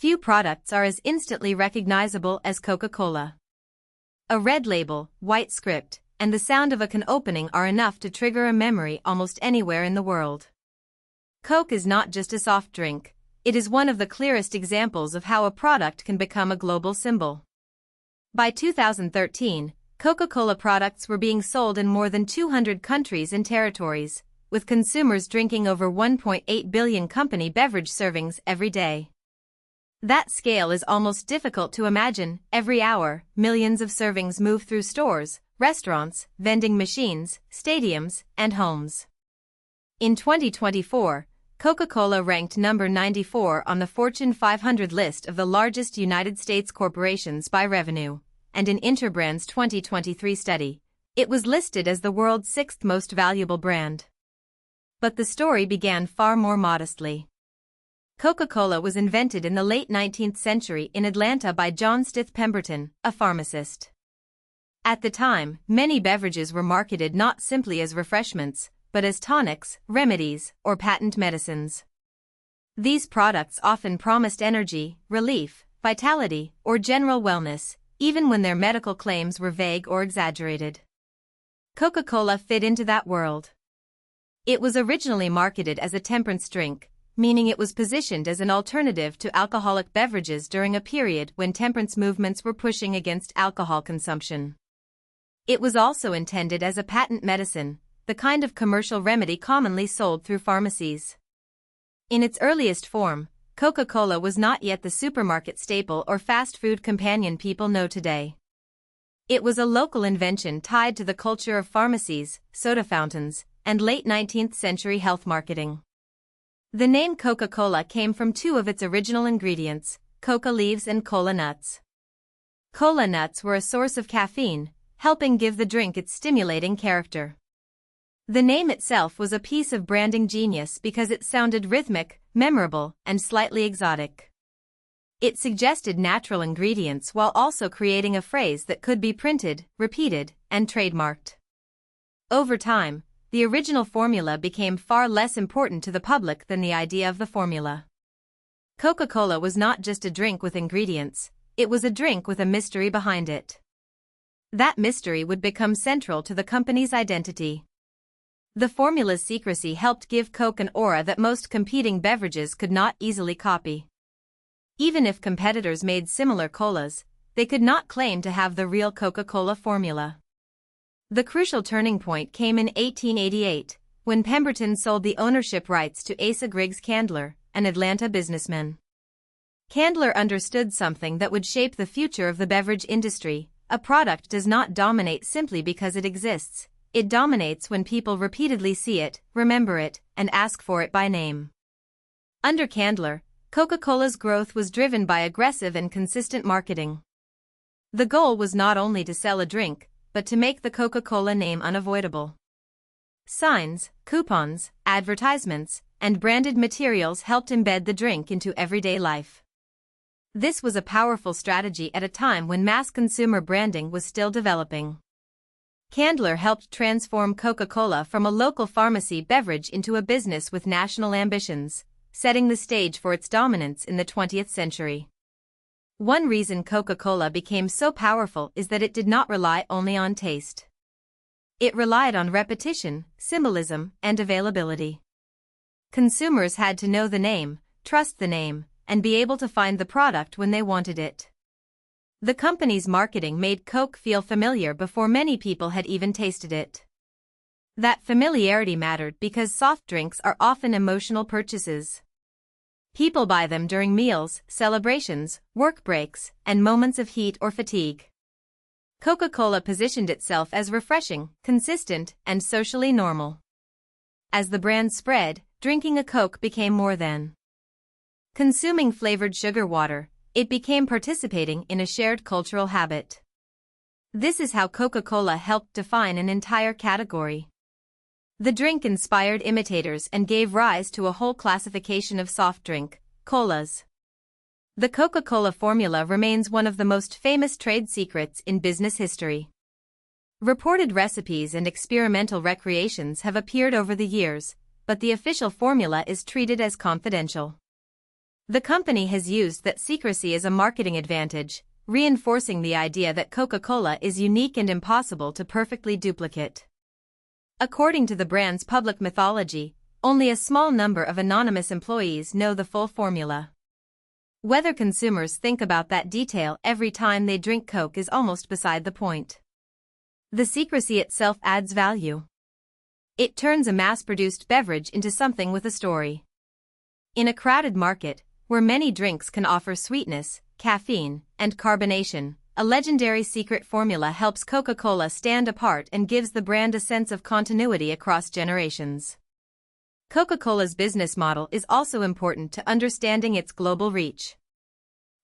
few products are as instantly recognizable as Coca-Cola. A red label, white script, and the sound of a can opening are enough to trigger a memory almost anywhere in the world. Coke is not just a soft drink, it is one of the clearest examples of how a product can become a global symbol. By 2013, Coca-Cola products were being sold in more than 200 countries and territories, with consumers drinking over 1.8 billion company beverage servings every day. That scale is almost difficult to imagine. Every hour, millions of servings move through stores, restaurants, vending machines, stadiums, and homes. In 2024, Coca-Cola ranked number 94 on the Fortune 500 list of the largest United States corporations by revenue, and in Interbrand's 2023 study, it was listed as the world's sixth most valuable brand. But the story began far more modestly. Coca-Cola was invented in the late 19th century in Atlanta by John Stith Pemberton, a pharmacist. At the time, many beverages were marketed not simply as refreshments, but as tonics, remedies, or patent medicines. These products often promised energy, relief, vitality, or general wellness, even when their medical claims were vague or exaggerated. Coca-Cola fit into that world. It was originally marketed as a temperance drink, meaning it was positioned as an alternative to alcoholic beverages during a period when temperance movements were pushing against alcohol consumption. It was also intended as a patent medicine, the kind of commercial remedy commonly sold through pharmacies. In its earliest form, Coca-Cola was not yet the supermarket staple or fast food companion people know today. It was a local invention tied to the culture of pharmacies, soda fountains, and late 19th century health marketing. The name Coca-Cola came from two of its original ingredients, coca leaves and cola nuts. Cola nuts were a source of caffeine, helping give the drink its stimulating character. The name itself was a piece of branding genius because it sounded rhythmic, memorable, and slightly exotic. It suggested natural ingredients while also creating a phrase that could be printed, repeated, and trademarked. Over time, the original formula became far less important to the public than the idea of the formula. Coca-Cola was not just a drink with ingredients, it was a drink with a mystery behind it. That mystery would become central to the company's identity. The formula's secrecy helped give Coke an aura that most competing beverages could not easily copy. Even if competitors made similar colas, they could not claim to have the real Coca-Cola formula. The crucial turning point came in 1888, when Pemberton sold the ownership rights to Asa Griggs Candler, an Atlanta businessman. Candler understood something that would shape the future of the beverage industry. A product does not dominate simply because it exists, it dominates when people repeatedly see it, remember it, and ask for it by name. Under Candler, Coca-Cola's growth was driven by aggressive and consistent marketing. The goal was not only to sell a drink, but to make the Coca-Cola name unavoidable. Signs, coupons, advertisements, and branded materials helped embed the drink into everyday life. This was a powerful strategy at a time when mass consumer branding was still developing. Candler helped transform Coca-Cola from a local pharmacy beverage into a business with national ambitions, setting the stage for its dominance in the 20th century. One reason Coca-Cola became so powerful is that it did not rely only on taste. It relied on repetition, symbolism, and availability. Consumers had to know the name, trust the name, and be able to find the product when they wanted it. The company's marketing made Coke feel familiar before many people had even tasted it. That familiarity mattered because soft drinks are often emotional purchases. People buy them during meals, celebrations, work breaks, and moments of heat or fatigue. Coca-Cola positioned itself as refreshing, consistent, and socially normal. As the brand spread, drinking a Coke became more than consuming flavored sugar water, it became participating in a shared cultural habit. This is how Coca-Cola helped define an entire category. The drink inspired imitators and gave rise to a whole classification of soft drink, colas. The Coca-Cola formula remains one of the most famous trade secrets in business history. Reported recipes and experimental recreations have appeared over the years, but the official formula is treated as confidential. The company has used that secrecy as a marketing advantage, reinforcing the idea that Coca-Cola is unique and impossible to perfectly duplicate. According to the brand's public mythology, only a small number of anonymous employees know the full formula. Whether consumers think about that detail every time they drink Coke is almost beside the point. The secrecy itself adds value. It turns a mass-produced beverage into something with a story. In a crowded market, where many drinks can offer sweetness, caffeine, and carbonation, a legendary secret formula helps Coca-Cola stand apart and gives the brand a sense of continuity across generations. Coca-Cola's business model is also important to understanding its global reach.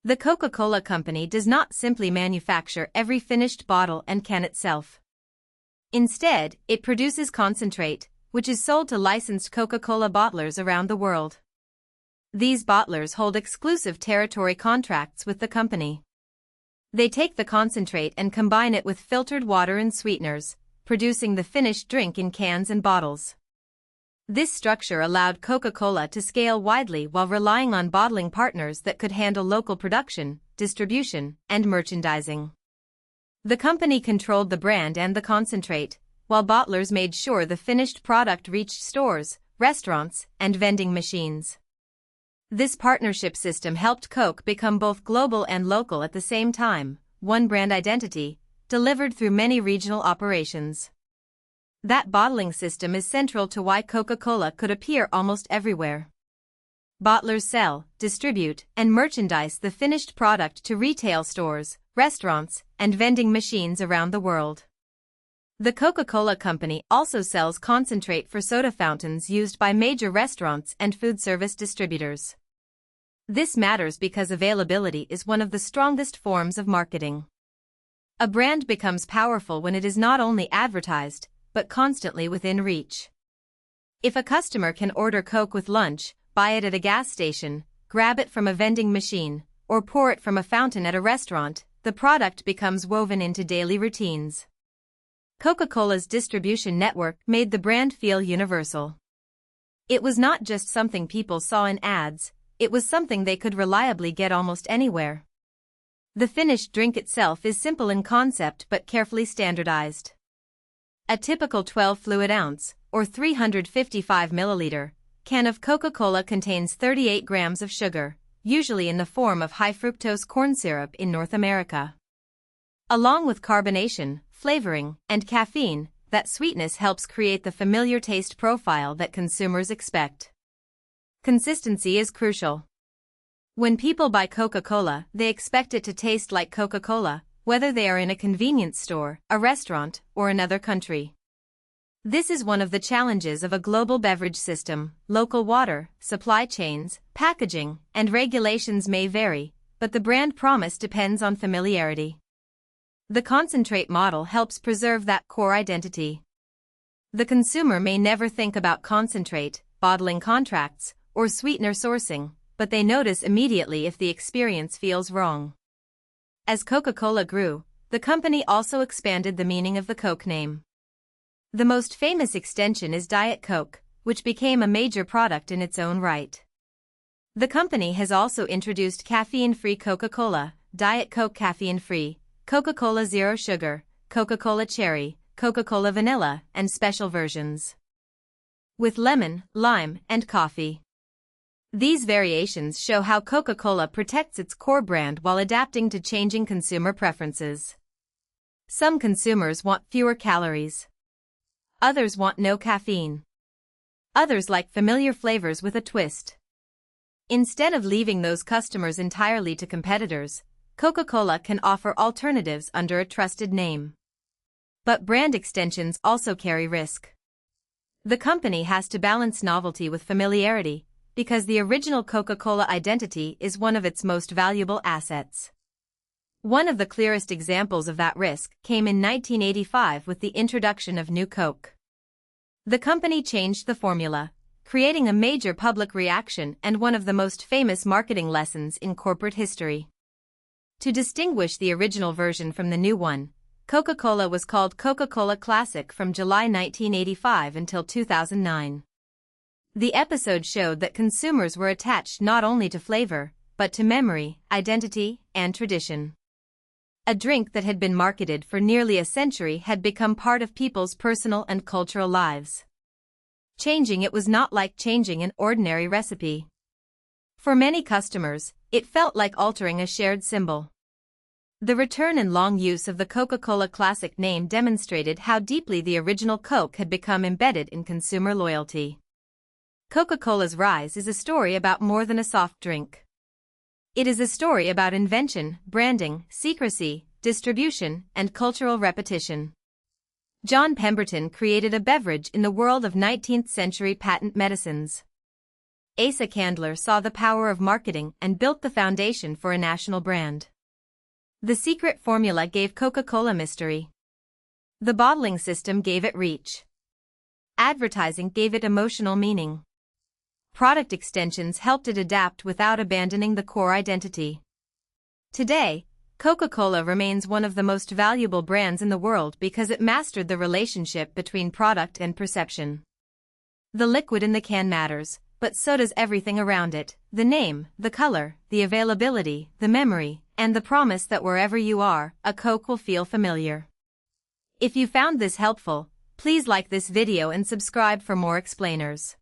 The Coca-Cola Company does not simply manufacture every finished bottle and can itself. Instead, it produces concentrate, which is sold to licensed Coca-Cola bottlers around the world. These bottlers hold exclusive territory contracts with the company. They take the concentrate and combine it with filtered water and sweeteners, producing the finished drink in cans and bottles. This structure allowed Coca-Cola to scale widely while relying on bottling partners that could handle local production, distribution, and merchandising. The company controlled the brand and the concentrate, while bottlers made sure the finished product reached stores, restaurants, and vending machines. This partnership system helped Coke become both global and local at the same time, one brand identity, delivered through many regional operations. That bottling system is central to why Coca-Cola could appear almost everywhere. Bottlers sell, distribute, and merchandise the finished product to retail stores, restaurants, and vending machines around the world. The Coca-Cola Company also sells concentrate for soda fountains used by major restaurants and food service distributors. This matters because availability is one of the strongest forms of marketing. A brand becomes powerful when it is not only advertised, but constantly within reach. If a customer can order Coke with lunch, buy it at a gas station, grab it from a vending machine, or pour it from a fountain at a restaurant, the product becomes woven into daily routines. Coca-Cola's distribution network made the brand feel universal. It was not just something people saw in ads, it was something they could reliably get almost anywhere. The finished drink itself is simple in concept but carefully standardized. A typical 12 fluid ounce, or 355 milliliter, can of Coca-Cola contains 38 grams of sugar, usually in the form of high fructose corn syrup in North America. Along with carbonation, flavoring, and caffeine, that sweetness helps create the familiar taste profile that consumers expect. Consistency is crucial. When people buy Coca-Cola, they expect it to taste like Coca-Cola, whether they are in a convenience store, a restaurant, or another country. This is one of the challenges of a global beverage system. Local water, supply chains, packaging, and regulations may vary, but the brand promise depends on familiarity. The concentrate model helps preserve that core identity. The consumer may never think about concentrate, bottling contracts, or sweetener sourcing, but they notice immediately if the experience feels wrong. As Coca-Cola grew, the company also expanded the meaning of the Coke name. The most famous extension is Diet Coke, which became a major product in its own right. The company has also introduced caffeine-free Coca-Cola, Diet Coke caffeine-free, Coca-Cola Zero Sugar, Coca-Cola Cherry, Coca-Cola Vanilla, and special versions with lemon, lime, and coffee. These variations show how Coca-Cola protects its core brand while adapting to changing consumer preferences. Some consumers want fewer calories. Others want no caffeine. Others like familiar flavors with a twist. Instead of leaving those customers entirely to competitors, Coca-Cola can offer alternatives under a trusted name. But brand extensions also carry risk. The company has to balance novelty with familiarity, because the original Coca-Cola identity is one of its most valuable assets. One of the clearest examples of that risk came in 1985 with the introduction of New Coke. The company changed the formula, creating a major public reaction and one of the most famous marketing lessons in corporate history. To distinguish the original version from the new one, Coca-Cola was called Coca-Cola Classic from July 1985 until 2009. The episode showed that consumers were attached not only to flavor, but to memory, identity, and tradition. A drink that had been marketed for nearly a century had become part of people's personal and cultural lives. Changing it was not like changing an ordinary recipe. For many customers, it felt like altering a shared symbol. The return and long use of the Coca-Cola Classic name demonstrated how deeply the original Coke had become embedded in consumer loyalty. Coca-Cola's rise is a story about more than a soft drink. It is a story about invention, branding, secrecy, distribution, and cultural repetition. John Pemberton created a beverage in the world of 19th-century patent medicines. Asa Candler saw the power of marketing and built the foundation for a national brand. The secret formula gave Coca-Cola mystery. The bottling system gave it reach. Advertising gave it emotional meaning. Product extensions helped it adapt without abandoning the core identity. Today, Coca-Cola remains one of the most valuable brands in the world because it mastered the relationship between product and perception. The liquid in the can matters, but so does everything around it: the name, the color, the availability, the memory, and the promise that wherever you are, a Coke will feel familiar. If you found this helpful, please like this video and subscribe for more explainers.